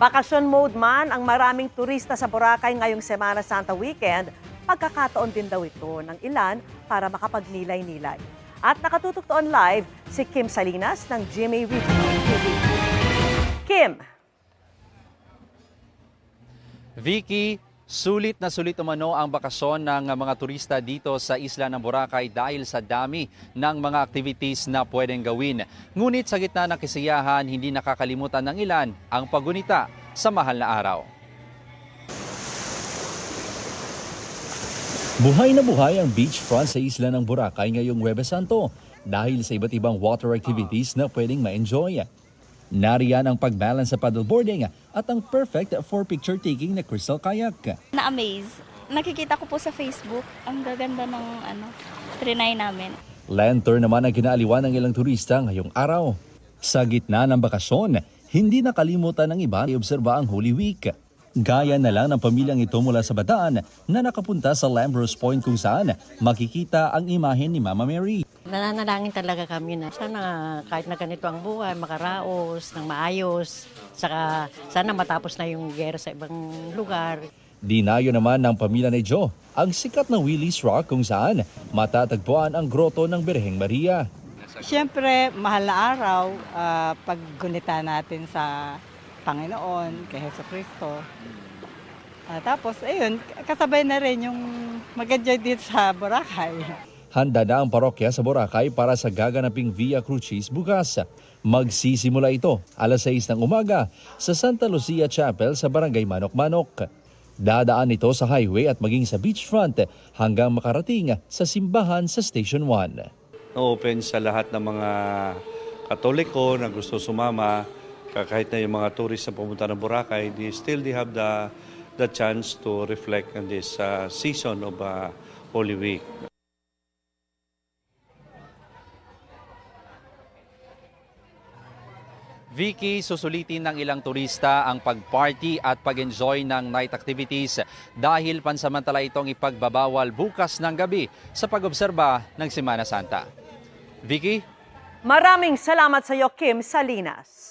Bakasyon mode man ang maraming turista sa Boracay ngayong Semana Santa weekend, pagkakataon din daw ito ng ilan para makapagnilay-nilay. At nakatutok doon live si Kim Salinas ng GMA Regional TV. Kim! Vicky, sulit na sulit umano ang bakasyon ng mga turista dito sa isla ng Boracay dahil sa dami ng mga activities na pwedeng gawin. Ngunit sa gitna ng kasiyahan, hindi nakakalimutan ng ilan ang paggunita sa mahal na araw. Buhay na buhay ang beachfront sa isla ng Boracay ngayong Huwebes Santo dahil sa iba't ibang water activities na pwedeng ma-enjoy. Nariyan ang pagbalance sa paddleboarding at ang perfect for picture taking na crystal kayak. Na-amaze. Nakikita ko po sa Facebook, ang gaganda ng trinay namin. Lantern naman ang kinaaliwan ng ilang turista ngayong araw. Sa gitna ng bakasyon, hindi nakalimutan ng iba i-obserba ang Holy Week. Gaya na lang ng pamilyang ito mula sa Bataan na nakapunta sa Lambros Point kung saan makikita ang imahen ni Mama Mary. Nananalangin talaga kami na sana kahit na ganito ang buhay, makaraos ng maayos. Saka sana matapos na yung gera sa ibang lugar. Dinayo naman ng pamilya ni Joe ang sikat na Willis Rock kung saan matatagpuan ang grotto ng Birheng Maria. Siyempre, mahal na araw, paggunita natin sa Panginoon, kay Heso Kristo. Tapos, ayun, kasabay na rin yung mag-enjoy dito sa Boracay. Handa na ang parokya sa Boracay para sa gaganaping Via Crucis bukas. Magsisimula ito alas 6 ng umaga sa Santa Lucia Chapel sa Barangay Manok-Manok. Dadaan ito sa highway at maging sa beachfront hanggang makarating sa simbahan sa Station 1. Open sa lahat ng mga Katoliko na gusto sumama, kahit na yung mga tourist na pumunta ng Boracay, they have the chance to reflect on this season of Holy Week. Vicky, susulitin ng ilang turista ang pag-party at pag-enjoy ng night activities dahil pansamantala itong ipagbabawal bukas ng gabi sa pag-obserba ng Semana Santa. Vicky? Maraming salamat sa iyo, Kim Salinas.